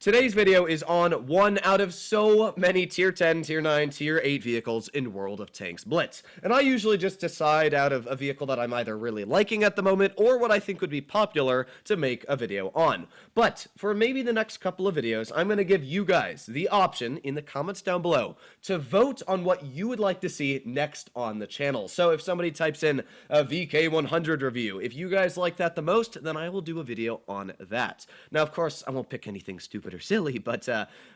Today's video is on one out of so many tier 10, tier 9, tier 8 vehicles in World of Tanks Blitz. And I usually just decide out of a vehicle that I'm either really liking at the moment or what I think would be popular to make a video on. But for maybe the next couple of videos, I'm going to give you guys the option in the comments down below to vote on what you would like to see next on the channel. So if somebody types in a VK100 review, if you guys like that the most, then I will do a video on that. Now, of course, I won't pick anything stupid or silly, but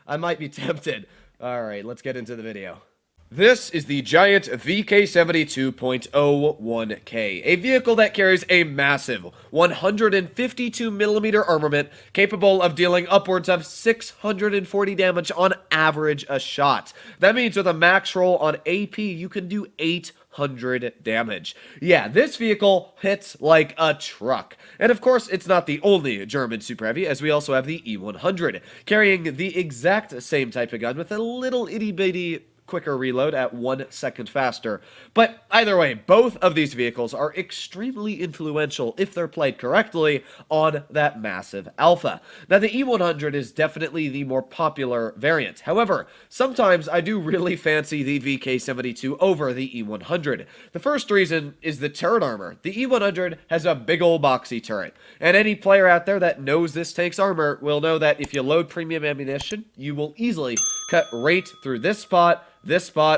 I might be tempted. Alright, let's get into the video. This is the giant VK72.01K, a vehicle that carries a massive 152mm armament capable of dealing upwards of 640 damage on average a shot. That means with a max roll on AP, you can do 800 damage. Yeah, this vehicle hits like a truck. And of course, it's not the only German super heavy, as we also have the E100, carrying the exact same type of gun with a little itty-bitty quicker reload at 1 second faster. But either way, both of these vehicles are extremely influential if they're played correctly on that massive alpha. Now, the E100 is definitely the more popular variant. However, sometimes I do really fancy the VK72 over the E100. The first reason is the turret armor. The E100 has a big old boxy turret, and any player out there that knows this tank's armor will know that if you load premium ammunition, you will easily cut right through this spot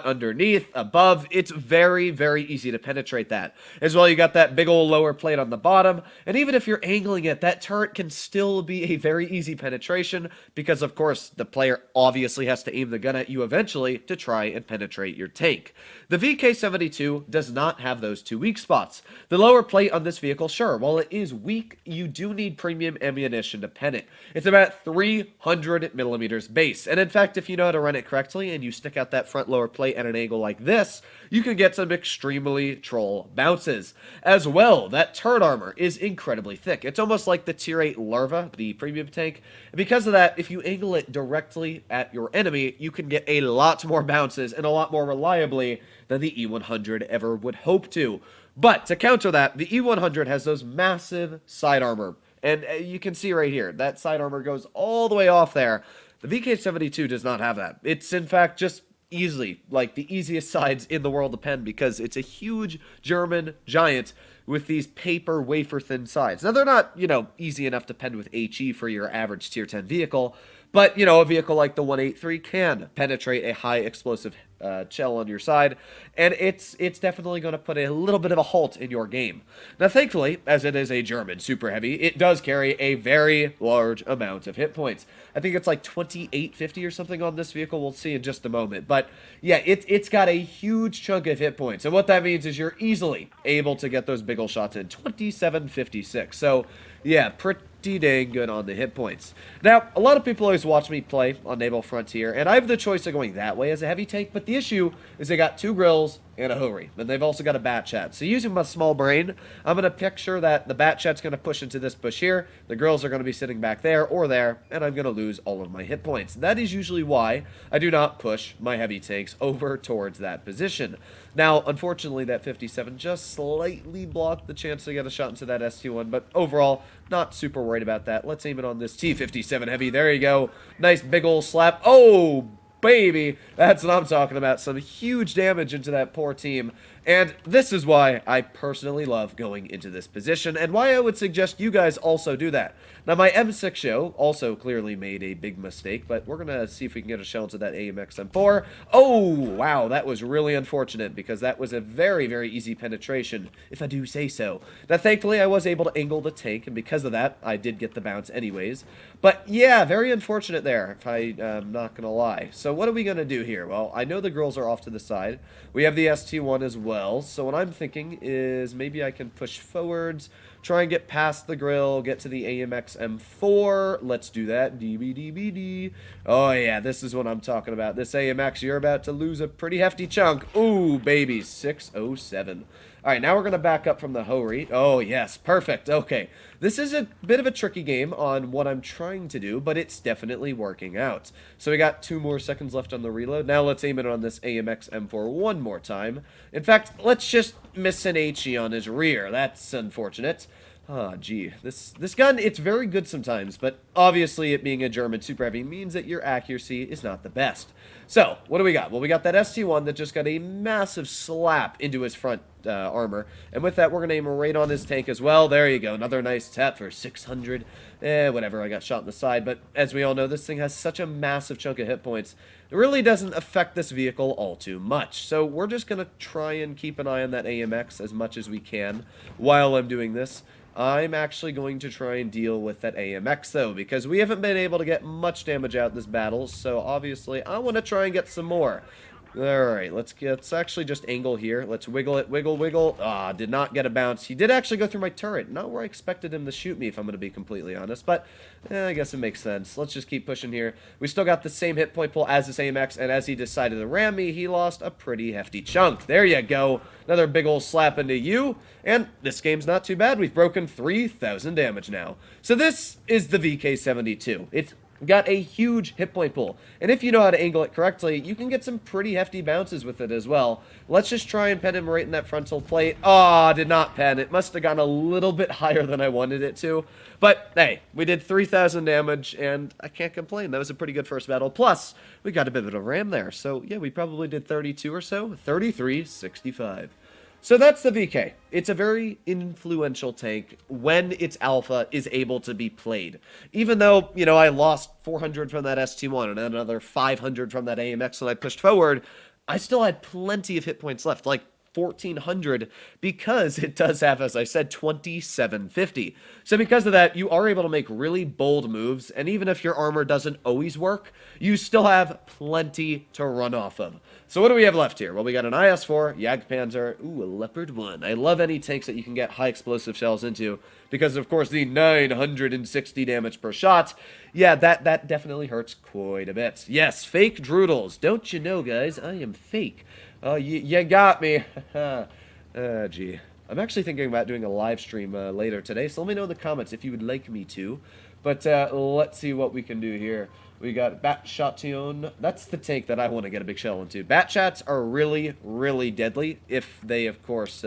underneath, above. It's very, very easy to penetrate that. As well, you got that big old lower plate on the bottom, and even if you're angling it, that turret can still be a very easy penetration, because of course, the player obviously has to aim the gun at you eventually to try and penetrate your tank. The VK72 does not have those two weak spots. The lower plate on this vehicle, sure, while it is weak, you do need premium ammunition to pen it. It's about 300mm base, and in fact, if you know how to run it correctly, and you stick out that front lower plate at an angle like this, you can get some extremely troll bounces. As well, that turret armor is incredibly thick. It's almost like the tier 8 Larva, the premium tank. And because of that, if you angle it directly at your enemy, you can get a lot more bounces and a lot more reliably than the E100 ever would hope to. But to counter that, the E100 has those massive side armor. And you can see right here, that side armor goes all the way off there. The VK72 does not have that. It's in fact just easily like the easiest sides in the world to pen, because it's a huge German giant with these paper wafer thin sides. Now, they're not, easy enough to pen with HE for your average tier 10 vehicle, but, a vehicle like the 183 can penetrate a high explosive shell on your side, and it's definitely going to put a little bit of a halt in your game. Now, thankfully, as it is a German super heavy, it does carry a very large amount of hit points. I think it's like 2850 or something on this vehicle. We'll see in just a moment. But yeah, it's got a huge chunk of hit points, and what that means is you're easily able to get those big ol' shots in. 2756. So yeah, pretty dang good on the hit points. Now, a lot of people always watch me play on Naval Frontier, and I have the choice of going that way as a heavy tank, but the issue is they got 2 grills and a Hori, and they've also got a bat chat. So using my small brain, I'm going to picture that the bat chat's going to push into this bush here, the grills are going to be sitting back there or there, and I'm going to lose all of my hit points. That is usually why I do not push my heavy tanks over towards that position. Now, unfortunately, that 57 just slightly blocked the chance to get a shot into that ST1, but overall, not super worried about that. Let's aim it on this T57 heavy. There you go. Nice big ol' slap. Oh, baby, that's what I'm talking about. Some huge damage into that poor team, and this is why I personally love going into this position, and why I would suggest you guys also do that. Now, my M6 show also clearly made a big mistake, but we're gonna see if we can get a shell into that AMX M4. Oh, wow, that was really unfortunate, because that was a very, very easy penetration, if I do say so. Now, thankfully, I was able to angle the tank, and because of that, I did get the bounce anyways. But yeah, very unfortunate there, if I'm not gonna lie. So what are we gonna do here? Well, I know the girls are off to the side. We have the ST1 as well, so what I'm thinking is maybe I can push forwards, try and get past the grill, get to the AMX M4. Let's do that. DBDBD. Oh yeah, this is what I'm talking about. This AMX, you're about to lose a pretty hefty chunk. Ooh, baby, 607. Alright, now we're going to back up from the Hori. Oh, yes, perfect. Okay, this is a bit of a tricky game on what I'm trying to do, but it's definitely working out. So we got 2 more seconds left on the reload. Now let's aim it on this AMX M4 one more time. In fact, let's just miss an HE on his rear. That's unfortunate. Ah, gee. This gun, it's very good sometimes, but obviously it being a German super heavy means that your accuracy is not the best. So, what do we got? Well, we got that ST1 that just got a massive slap into his front armor, and with that, we're going to aim right on his tank as well. There you go, another nice tap for 600. Whatever, I got shot in the side, but as we all know, this thing has such a massive chunk of hit points. It really doesn't affect this vehicle all too much, so we're just going to try and keep an eye on that AMX as much as we can while I'm doing this. I'm actually going to try and deal with that AMX, though, because we haven't been able to get much damage out this battle, so obviously I want to try and get some more. Alright, let's actually just angle here. Let's wiggle it, wiggle, wiggle. Ah, did not get a bounce. He did actually go through my turret. Not where I expected him to shoot me, if I'm going to be completely honest, but I guess it makes sense. Let's just keep pushing here. We still got the same hit point pool as this AMX, and as he decided to ram me, he lost a pretty hefty chunk. There you go. Another big old slap into you, and this game's not too bad. We've broken 3,000 damage now. So this is the VK72. It's got a huge hit point pool, and if you know how to angle it correctly, you can get some pretty hefty bounces with it as well. Let's just try and pen him right in that frontal plate. Oh, did not pen. It must have gone a little bit higher than I wanted it to, but hey, we did 3,000 damage, and I can't complain. That was a pretty good first battle. Plus, we got a bit of a ram there, so yeah, we probably did 32 or so. 33.65. So that's the VK. It's a very influential tank when its alpha is able to be played. Even though, you know, I lost 400 from that ST1 and another 500 from that AMX when I pushed forward, I still had plenty of hit points left, like 1,400, because it does have, as I said, 2,750. So because of that, you are able to make really bold moves, and even if your armor doesn't always work, you still have plenty to run off of. So what do we have left here? Well, we got an IS-4, Jagdpanzer, ooh, a Leopard 1. I love any tanks that you can get high explosive shells into, because of course the 960 damage per shot, yeah, that definitely hurts quite a bit. Yes, fake Droodles. Don't you know, guys, I am fake. Oh, you got me. Gee. I'm actually thinking about doing a live stream later today, so let me know in the comments if you would like me to. But let's see what we can do here. We got Batchation. That's the tank that I want to get a big shell into. Batchats are really, really deadly if they, of course,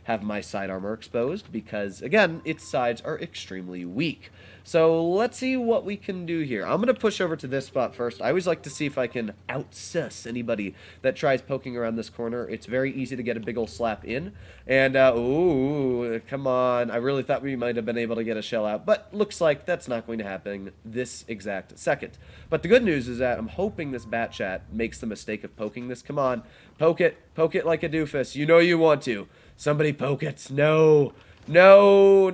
have my side armor exposed, because, again, its sides are extremely weak. So let's see what we can do here. I'm going to push over to this spot first. I always like to see if I can outsuss anybody that tries poking around this corner. It's very easy to get a big ol' slap in. And, ooh, come on. I really thought we might have been able to get a shell out, but looks like that's not going to happen this exact second. But the good news is that I'm hoping this Batchat makes the mistake of poking this. Come on, poke it like a doofus. You know you want to. Somebody poke it. No. No,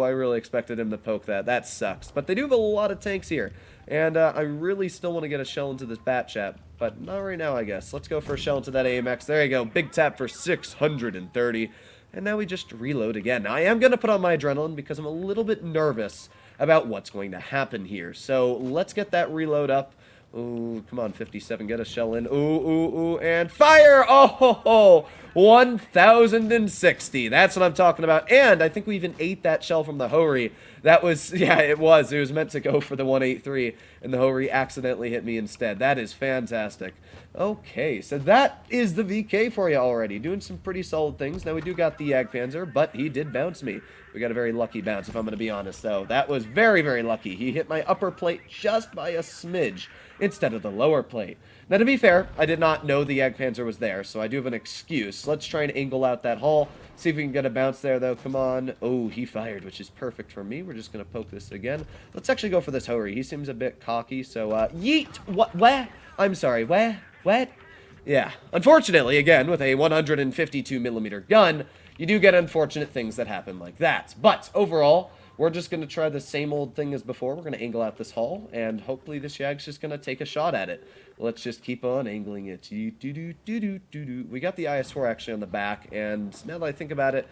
I really expected him to poke that. That sucks. But they do have a lot of tanks here. And I really still want to get a shell into this Batchat. But not right now, I guess. Let's go for a shell into that AMX. There you go. Big tap for 630. And now we just reload again. Now, I am going to put on my adrenaline because I'm a little bit nervous about what's going to happen here. So let's get that reload up. Ooh, come on, 57, get a shell in. Ooh, and fire! Oh, ho, ho. 1,060. That's what I'm talking about. And I think we even ate that shell from the Hori. That was, yeah, it was. It was meant to go for the 183, and the Hori accidentally hit me instead. That is fantastic. Okay, so that is the VK for you already. Doing some pretty solid things. Now, we do got the Jagdpanzer, but he did bounce me. We got a very lucky bounce, if I'm going to be honest, though. That was very, very lucky. He hit my upper plate just by a smidge instead of the lower plate. Now, to be fair, I did not know the Jagdpanzer was there, so I do have an excuse. Let's try and angle out that hull. See if we can get a bounce there, though. Come on. Oh, he fired, which is perfect for me. We're just going to poke this again. Let's actually go for this Hori. He seems a bit cocky, so, yeet! What? Where? I'm sorry, where? What? Yeah. Unfortunately, again, with a 152mm gun, you do get unfortunate things that happen like that. But, overall, we're just going to try the same old thing as before. We're going to angle out this hull, and hopefully this Jag's just going to take a shot at it. Let's just keep on angling it. We got the IS-4 actually on the back, and now that I think about it,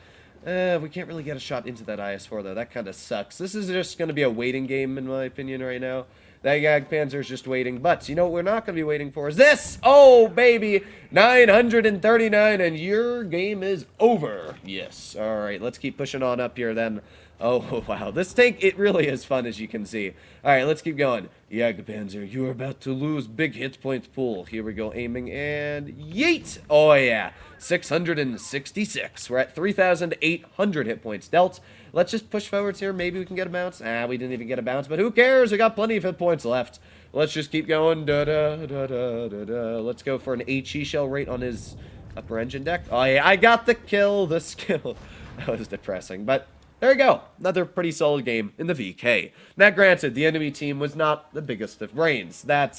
we can't really get a shot into that IS-4, though. That kind of sucks. This is just going to be a waiting game, in my opinion, right now. That Jagdpanzer is just waiting. But, you know what we're not going to be waiting for is this! Oh, baby! 939, and your game is over. Yes. Alright, let's keep pushing on up here, then. Oh, wow. This tank, it really is fun, as you can see. All right, let's keep going. Jagdpanzer, you are about to lose. Big hit point pool. Here we go, aiming, and yeet! Oh, yeah. 666. We're at 3,800 hit points dealt. Let's just push forwards here. Maybe we can get a bounce. We didn't even get a bounce, but who cares? We got plenty of hit points left. Let's just keep going. Da-da-da-da-da-da. Let's go for an HE shell rate on his upper engine deck. Oh, yeah, I got the kill, the skill. That was depressing, but there you go. Another pretty solid game in the VK. Now, granted, the enemy team was not the biggest of brains. That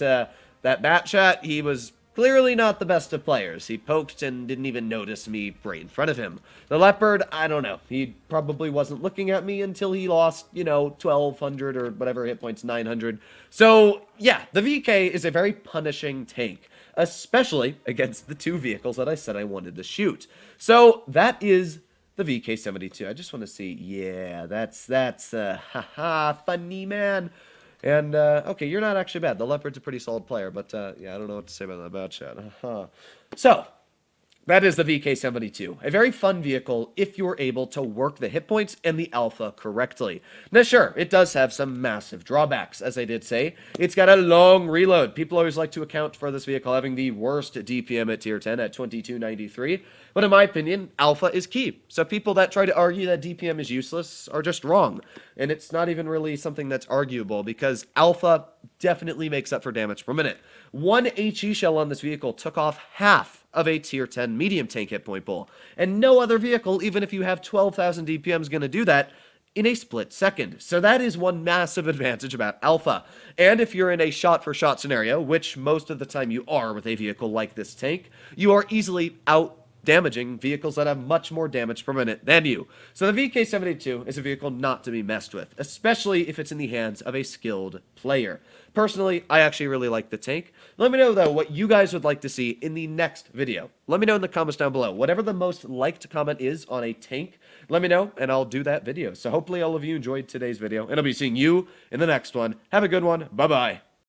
Batchat, he was clearly not the best of players. He poked and didn't even notice me right in front of him. The Leopard, I don't know. He probably wasn't looking at me until he lost, 1,200 or whatever hit points, 900. So, yeah, the VK is a very punishing tank, especially against the two vehicles that I said I wanted to shoot. So, that is the VK-72. I just want to see, yeah, that's, haha, funny, man. And, okay, you're not actually bad. The Leopard's a pretty solid player, but, yeah, I don't know what to say about that bad chat. So, that is the VK-72. A very fun vehicle if you're able to work the hit points and the alpha correctly. Now, sure, it does have some massive drawbacks, as I did say. It's got a long reload. People always like to account for this vehicle having the worst DPM at tier 10 at 2293. But in my opinion, alpha is key. So people that try to argue that DPM is useless are just wrong. And it's not even really something that's arguable because alpha definitely makes up for damage per minute. One HE shell on this vehicle took off half of a tier 10 medium tank hit point pool. And no other vehicle, even if you have 12,000 DPM, is going to do that in a split second. So that is one massive advantage about alpha. And if you're in a shot-for-shot scenario, which most of the time you are with a vehicle like this tank, you are easily out damaging vehicles that have much more damage per minute than you. So the VK-72 is a vehicle not to be messed with, especially if it's in the hands of a skilled player. Personally, I actually really like the tank. Let me know, though, what you guys would like to see in the next video. Let me know in the comments down below. Whatever the most liked comment is on a tank, let me know, and I'll do that video. So hopefully all of you enjoyed today's video, and I'll be seeing you in the next one. Have a good one. Bye-bye.